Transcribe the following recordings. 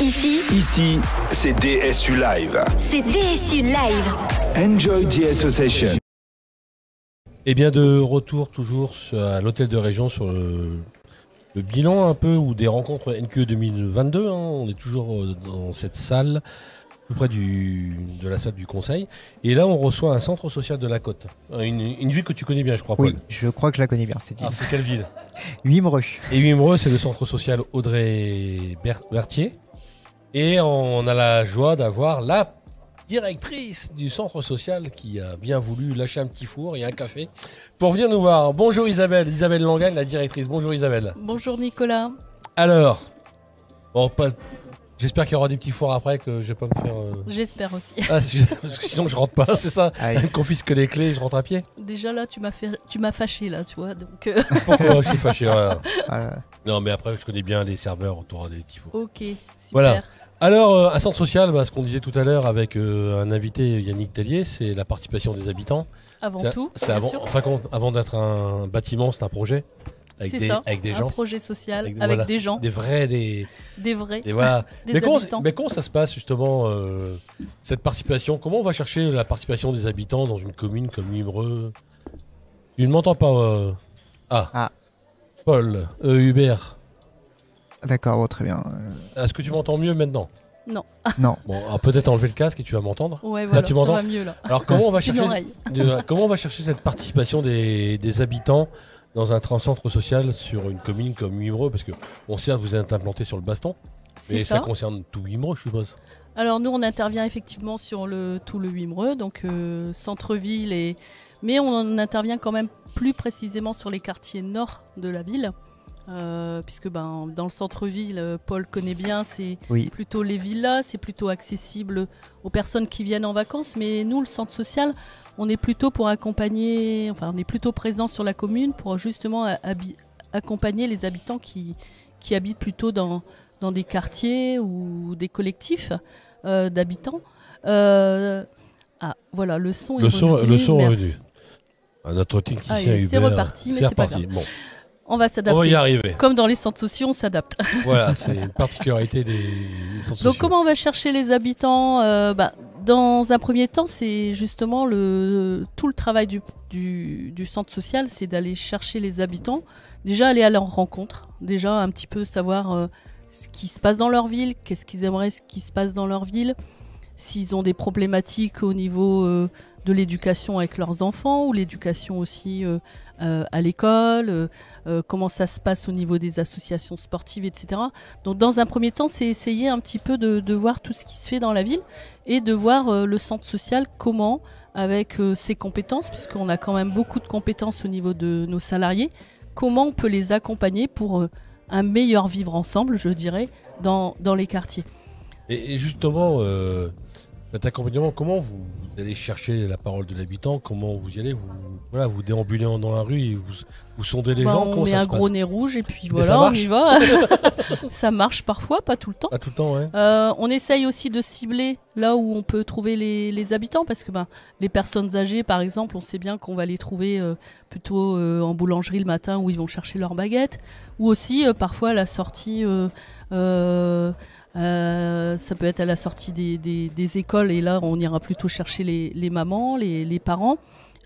Ici, c'est DSU Live. C'est DSU Live. Enjoy the association. Et bien de retour toujours à l'hôtel de région sur le bilan un peu ou des rencontres NQE 2022. On est toujours dans cette salle, tout près de la salle du conseil. Et là, on reçoit un centre social de la Côte. Une ville que tu connais bien, je crois, Paul. Oui, je crois que je la connais bien, cette ville. Ah, c'est quelle ville? Wimereux. Et Wimereux, c'est le centre social Audrey Berthier. Et on a la joie d'avoir la directrice du centre social qui a bien voulu lâcher un petit four et un café pour venir nous voir. Bonjour Isabelle Langagne, la directrice. Bonjour Isabelle. Bonjour Nicolas. Alors, bon, j'espère qu'il y aura des petits fours après que je vais pas me faire... J'espère aussi. Ah, parce que sinon je rentre pas, c'est ça. Elle me confisque les clés et je rentre à pied. Déjà là, tu m'as fâché là, tu vois. Donc Pourquoi je suis fâché? Non mais après je connais bien les serveurs autour des petits fours. Ok, super. Voilà. Alors, un centre social, ce qu'on disait tout à l'heure avec un invité, Yannick Tellier, c'est la participation des habitants. Avant tout, bien sûr. En fin de compte, avant d'être un bâtiment, c'est un projet. Avec des gens. Un projet social, avec des gens. Des vrais. Voilà. Des habitants. Mais comment ça se passe justement, cette participation? Comment on va chercher la participation des habitants dans une commune comme Wimereux? Tu ne m'entends pas Paul, Hubert. D'accord, bon, très bien. Est-ce que tu m'entends mieux maintenant? Non. Non. Bon, peut-être enlever le casque et tu vas m'entendre. Ouais, voilà, tu m'entends? ça va mieux là. Alors comment on va chercher cette participation des habitants dans un centre social sur une commune comme Wimereux? Parce que bon, certes, vous êtes implanté sur le Baston, mais ça concerne tout Wimereux, je suppose. Alors nous, on intervient effectivement sur tout le Wimereux, donc centre-ville, mais on intervient quand même plus précisément sur les quartiers nord de la ville. Puisque dans le centre-ville, Paul connaît bien, c'est plutôt les villas, c'est plutôt accessible aux personnes qui viennent en vacances. Mais nous, le centre social, on est plutôt pour accompagner, on est plutôt présent sur la commune pour justement accompagner les habitants qui habitent plutôt dans des quartiers ou des collectifs d'habitants. Voilà, le son est revenu. Le son est revenu. Notre technicien Hubert, c'est reparti, mais c'est pas grave. Bon. On va s'adapter. On va y arriver. Comme dans les centres sociaux, on s'adapte. Voilà, c'est une particularité des centres sociaux. Donc comment on va chercher les habitants? Dans un premier temps, c'est justement tout le travail du centre social, c'est d'aller chercher les habitants, déjà aller à leur rencontre, déjà un petit peu savoir ce qui se passe dans leur ville, qu'est-ce qu'ils aimeraient ce qui se passe dans leur ville, s'ils ont des problématiques au niveau de l'éducation avec leurs enfants ou l'éducation aussi à l'école, comment ça se passe au niveau des associations sportives, etc. Donc dans un premier temps, c'est essayer un petit peu de voir tout ce qui se fait dans la ville et de voir le centre social comment, avec ses compétences, puisqu'on a quand même beaucoup de compétences au niveau de nos salariés, comment on peut les accompagner pour un meilleur vivre ensemble, je dirais, dans les quartiers. Et justement, cet accompagnement, comment vous allez chercher la parole de l'habitant? Comment vous y allez? Vous déambulez dans la rue et vous sondez les gens? On met un gros nez rouge et puis voilà, on y va. Ça marche parfois, pas tout le temps. Pas tout le temps, ouais. On essaye aussi de cibler là où on peut trouver les habitants, parce que les personnes âgées, par exemple, on sait bien qu'on va les trouver plutôt en boulangerie le matin où ils vont chercher leur baguette, ou aussi parfois à la sortie... ça peut être à la sortie des écoles, et là on ira plutôt chercher les mamans, les parents.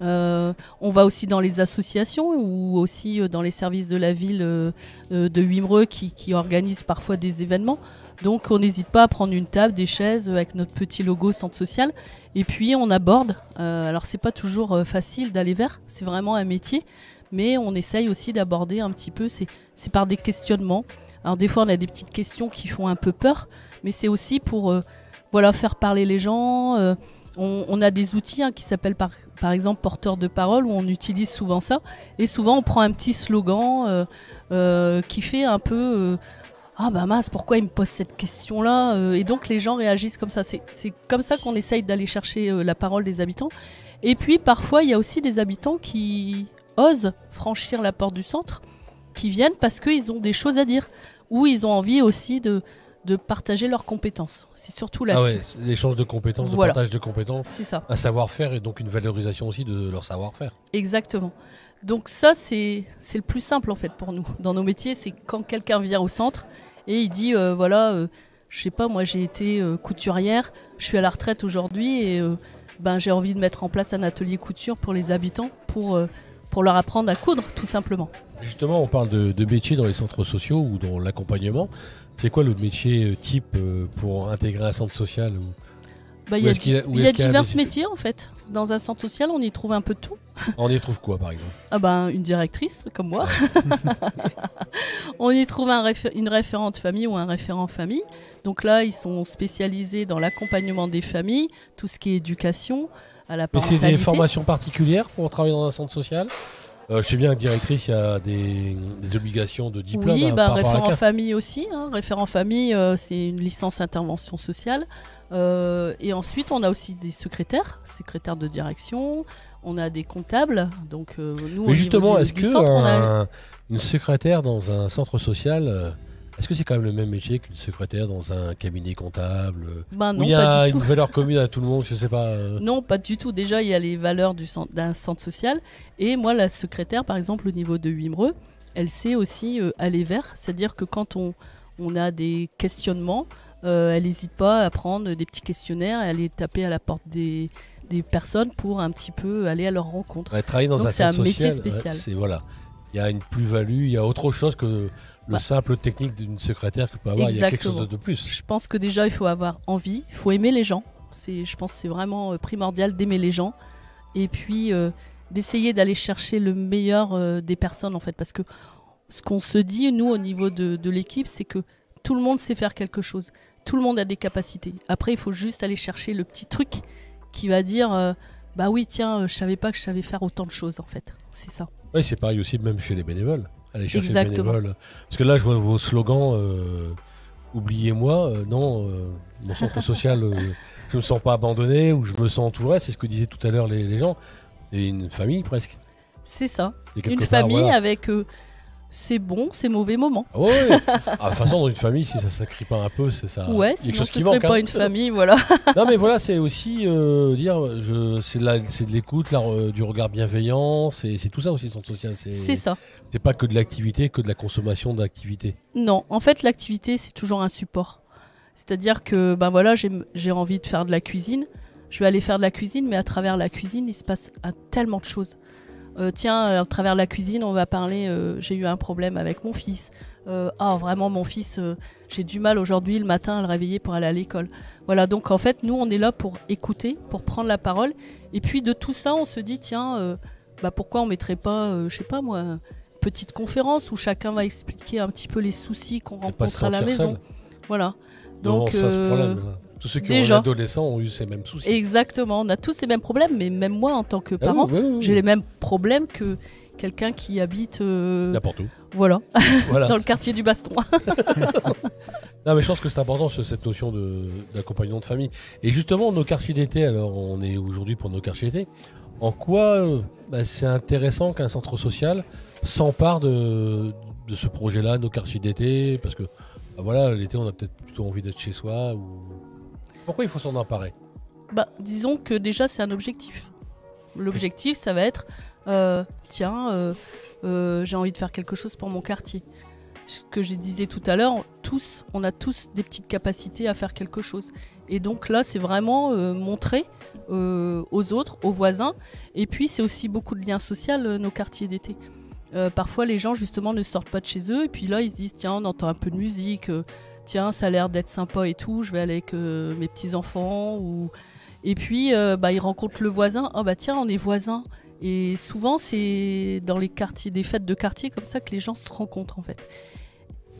On va aussi dans les associations ou aussi dans les services de la ville de Wimereux qui organisent parfois des événements. Donc on n'hésite pas à prendre une table, des chaises avec notre petit logo centre social, et puis on aborde. Alors c'est pas toujours facile d'aller vers, c'est vraiment un métier, mais on essaye aussi d'aborder un petit peu, c'est par des questionnements. Alors des fois on a des petites questions qui font un peu peur, mais c'est aussi pour faire parler les gens. On a des outils qui s'appellent par exemple porteurs de parole, où on utilise souvent ça, et souvent on prend un petit slogan qui fait un peu ah bah mince, pourquoi il me pose cette question-là, et donc les gens réagissent comme ça. C'est comme ça qu'on essaye d'aller chercher la parole des habitants. Et puis parfois il y a aussi des habitants qui osent franchir la porte du centre, qui viennent parce qu'ils ont des choses à dire, ou ils ont envie aussi de partager leurs compétences. C'est surtout là-dessus. Ah ouais, l'échange de compétences, de partage de compétences. C'est ça. Un savoir-faire et donc une valorisation aussi de leur savoir-faire. Exactement. Donc ça, c'est le plus simple en fait pour nous. Dans nos métiers, c'est quand quelqu'un vient au centre et il dit je sais pas, moi j'ai été couturière, je suis à la retraite aujourd'hui et j'ai envie de mettre en place un atelier couture pour les habitants pour leur apprendre à coudre tout simplement. Justement, on parle de métiers dans les centres sociaux ou dans l'accompagnement. C'est quoi le métier type pour intégrer un centre social Il y a divers métiers en fait. Dans un centre social, on y trouve un peu de tout. On y trouve quoi par exemple? Une directrice comme moi. On y trouve une référente famille ou un référent famille. Donc là, ils sont spécialisés dans l'accompagnement des familles, tout ce qui est éducation, à la parentalité. Mais c'est des formations particulières pour travailler dans un centre social? Je sais bien que directrice, il y a des obligations de diplôme. Oui, référent famille aussi. Référent famille, c'est une licence intervention sociale. Et ensuite, on a aussi des secrétaires de direction. On a des comptables. Donc, nous, mais justement, est-ce que une secrétaire dans un centre social, est-ce que c'est quand même le même métier qu'une secrétaire dans un cabinet comptable? Non, où il y a une valeur commune à tout le monde, je sais pas. Non, pas du tout. Déjà, il y a les valeurs d'un centre social. Et moi, la secrétaire, par exemple, au niveau de Wimereux, elle sait aussi aller vers. C'est-à-dire que quand on a des questionnements, elle n'hésite pas à prendre des petits questionnaires et aller taper à la porte des personnes pour un petit peu aller à leur rencontre. Travailler dans donc un centre social, métier spécial. Il y a une plus-value, il y a autre chose que le simple technique d'une secrétaire que peut avoir. Exactement. Il y a quelque chose de plus. Je pense que déjà, il faut avoir envie, il faut aimer les gens. Je pense que c'est vraiment primordial d'aimer les gens. Et puis, d'essayer d'aller chercher le meilleur des personnes, en fait. Parce que ce qu'on se dit, nous, au niveau de l'équipe, c'est que tout le monde sait faire quelque chose. Tout le monde a des capacités. Après, il faut juste aller chercher le petit truc qui va dire oui, tiens, je savais pas que je savais faire autant de choses, en fait. C'est ça. Oui, c'est pareil aussi, même chez les bénévoles. Aller chercher les bénévoles. Parce que là, je vois vos slogans. Oubliez-moi, non, mon centre social, je me sens pas abandonné ou je me sens entouré. C'est ce que disaient tout à l'heure les gens. Et une famille presque. C'est ça. Une famille avec ses bons, ses mauvais moments. Oui. De toute façon, dans une famille, si ça ne crie pas un peu, c'est ça. Ouais, sinon ce serait pas une famille, voilà. Non, mais voilà, c'est aussi c'est de l'écoute, du regard bienveillant, c'est tout ça aussi, le centre social. C'est ça. C'est pas que de l'activité, que de la consommation d'activité. Non, en fait, l'activité, c'est toujours un support. C'est-à-dire que, j'ai envie de faire de la cuisine. Je vais aller faire de la cuisine, mais à travers la cuisine, il se passe tellement de choses. À travers la cuisine, on va parler, j'ai eu un problème avec mon fils. Vraiment, mon fils, j'ai du mal aujourd'hui le matin à le réveiller pour aller à l'école. Voilà, donc en fait, nous, on est là pour écouter, pour prendre la parole. Et puis de tout ça, on se dit, pourquoi on mettrait pas, je sais pas moi, une petite conférence où chacun va expliquer un petit peu les soucis qu'on rencontre à la maison. Seul. Voilà. Donc, ça, ce problème, tous ceux qui ont un adolescent ont eu ces mêmes soucis. Exactement, on a tous ces mêmes problèmes, mais même moi en tant que parent, j'ai les mêmes problèmes que quelqu'un qui habite n'importe où. Voilà. Dans le quartier du Baston. Non, mais je pense que c'est important cette notion d'accompagnement de famille. Et justement, nos quartiers d'été, alors on est aujourd'hui pour nos quartiers d'été, en quoi c'est intéressant qu'un centre social s'empare de ce projet-là, nos quartiers d'été, parce que l'été on a peut-être plutôt envie d'être chez soi ou... Pourquoi il faut s'en emparer? Disons que déjà c'est un objectif. L'objectif ça va être j'ai envie de faire quelque chose pour mon quartier. Ce que je disais tout à l'heure, on a tous des petites capacités à faire quelque chose. Et donc là c'est vraiment montrer aux autres, aux voisins. Et puis c'est aussi beaucoup de liens sociaux nos quartiers d'été. Parfois les gens justement ne sortent pas de chez eux et puis là ils se disent tiens on entend un peu de musique, tiens ça a l'air d'être sympa et tout, je vais aller avec mes petits-enfants et puis ils rencontrent le voisin, tiens on est voisins et souvent c'est dans les quartiers, des fêtes de quartier comme ça que les gens se rencontrent en fait.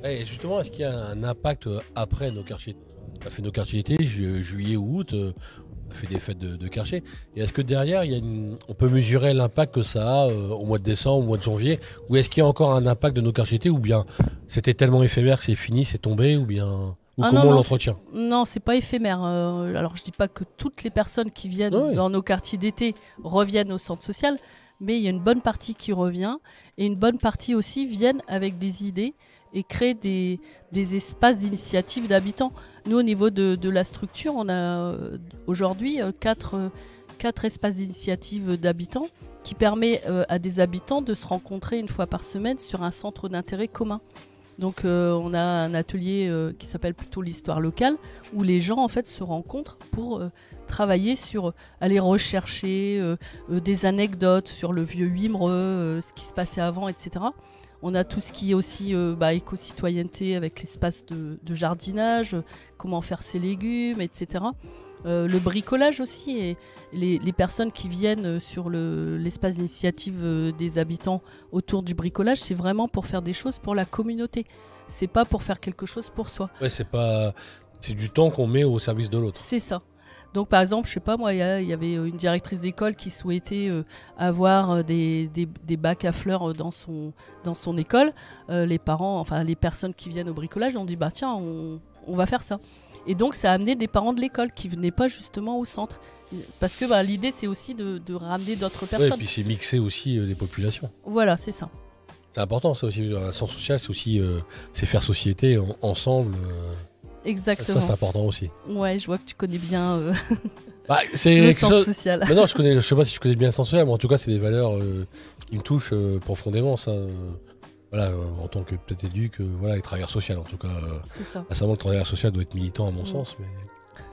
Et justement, est-ce qu'il y a un impact après nos quartiers? On a fait nos quartiers d'été, juillet ou août, on a fait des fêtes de quartier. Et est-ce que derrière, on peut mesurer l'impact que ça a au mois de décembre, au mois de janvier? Ou est-ce qu'il y a encore un impact de nos quartiers d'été? Ou bien c'était tellement éphémère que c'est fini, c'est tombé? Ou comment on l'entretient? Non, c'est pas éphémère. Alors je dis pas que toutes les personnes qui viennent dans nos quartiers d'été reviennent au centre social, mais il y a une bonne partie qui revient et une bonne partie aussi viennent avec des idées et créer des espaces d'initiative d'habitants. Nous, au niveau de la structure, on a aujourd'hui 4 espaces d'initiative d'habitants qui permet à des habitants de se rencontrer une fois par semaine sur un centre d'intérêt commun. Donc on a un atelier qui s'appelle plutôt l'histoire locale, où les gens en fait se rencontrent pour travailler sur, aller rechercher des anecdotes sur le vieux Wimereux, ce qui se passait avant, etc. On a tout ce qui est aussi éco-citoyenneté avec l'espace de jardinage, comment faire ses légumes, etc. Le bricolage aussi, et les personnes qui viennent sur l'espace d'initiative des habitants autour du bricolage, c'est vraiment pour faire des choses pour la communauté. C'est pas pour faire quelque chose pour soi. Ouais, c'est du temps qu'on met au service de l'autre. C'est ça. Donc par exemple, je sais pas moi, il y avait une directrice d'école qui souhaitait avoir des bacs à fleurs dans son école. Les parents, enfin les personnes qui viennent au bricolage ont dit bah tiens, on va faire ça. Et donc ça a amené des parents de l'école qui venaient pas justement au centre. Parce que l'idée c'est aussi de ramener d'autres personnes. Ouais, et puis c'est mixer aussi les populations. Voilà, c'est ça. C'est important, ça aussi. Un centre social, c'est aussi c'est faire société ensemble. Exactement. Ça, c'est important aussi. Ouais, je vois que tu connais bien c'est le centre social. Mais non, je sais pas si je connais bien le centre social, mais en tout cas, c'est des valeurs qui me touchent profondément. Ça, voilà, en tant que peut-être éduc, voilà, et travailleur social, en tout cas. C'est ça. Récemment, le travailleur social doit être militant, à mon sens, mais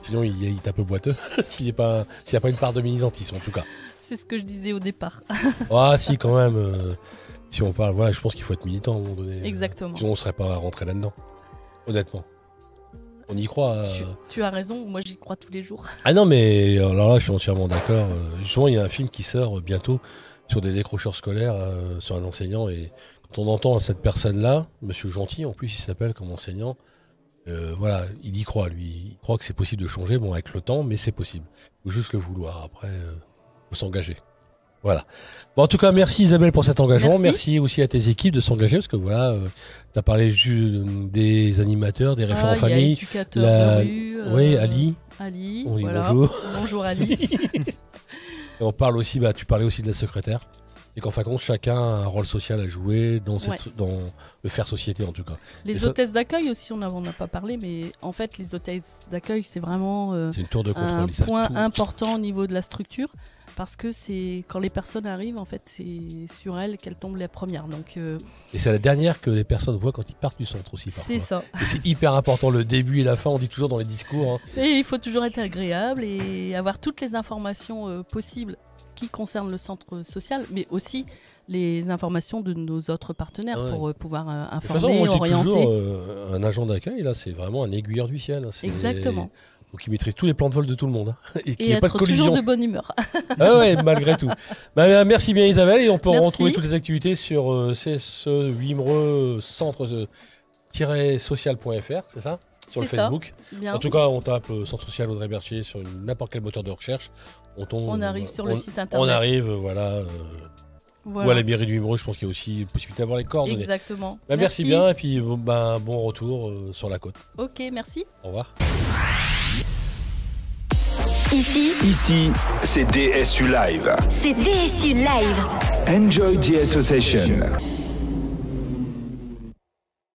sinon, il est un peu boiteux s'il n'y a pas une part de militantisme, en tout cas. C'est ce que je disais au départ. Ah, si, quand même. Si on parle, voilà, je pense qu'il faut être militant à un moment donné. Exactement. Sinon, on ne serait pas rentré là-dedans. Honnêtement. On y croit. Tu as raison, moi j'y crois tous les jours. Ah non, mais alors là, je suis entièrement d'accord. Justement, il y a un film qui sort bientôt sur des décrocheurs scolaires, sur un enseignant. Et quand on entend cette personne-là, Monsieur Gentil, en plus, il s'appelle comme enseignant, voilà, il y croit, lui. Il croit que c'est possible de changer, bon, avec le temps, mais c'est possible. Il faut juste le vouloir. Après, faut s'engager. Voilà. Bon, en tout cas, merci Isabelle pour cet engagement. Merci aussi à tes équipes de s'engager, parce que voilà, tu as parlé des animateurs, des référents famille. Éducateur de rue, oui, Ali. Ali, On dit voilà. bonjour. Bonjour Ali. Et on parle aussi, tu parlais aussi de la secrétaire. Et qu'en fin de compte, chacun a un rôle social à jouer dans le faire société, en tout cas. Les hôtesses d'accueil aussi, on n'en a pas parlé, mais en fait, les hôtesses d'accueil, c'est vraiment c'est une tour de contrôle. un point important au niveau de la structure. Parce que c'est quand les personnes arrivent, en fait, c'est sur elles qu'elles tombent les premières. Donc, et c'est la dernière que les personnes voient quand ils partent du centre aussi. Parfois. C'est ça. Et c'est hyper important, le début et la fin, on dit toujours dans les discours. Hein. Et il faut toujours être agréable et avoir toutes les informations possibles qui concernent le centre social, mais aussi les informations de nos autres partenaires pour pouvoir informer, de toute façon, moi, orienter. Toujours, un agent d'accueil, là, c'est vraiment un aiguilleur du ciel. Hein. Exactement. Donc il maîtrise tous les plans de vol de tout le monde. Hein. Et qu'il n'y ait être pas de collision. Toujours de bonne humeur. Ah ouais, malgré tout. Merci bien Isabelle, et on peut retrouver toutes les activités sur CSE Wimereux centre-social.fr, c'est ça? Sur le Facebook. En tout cas, on tape Centre Social Audrey Berthier sur n'importe quel moteur de recherche. On arrive sur le site internet. On arrive, voilà. Ou à la mairie du Wimereux, je pense qu'il y a aussi possibilité d'avoir les coordonnées. Exactement. Merci bien, et puis bon retour sur la côte. Ok, merci. Au revoir. Ici, c'est DSU Live. C'est DSU Live. Enjoy the association.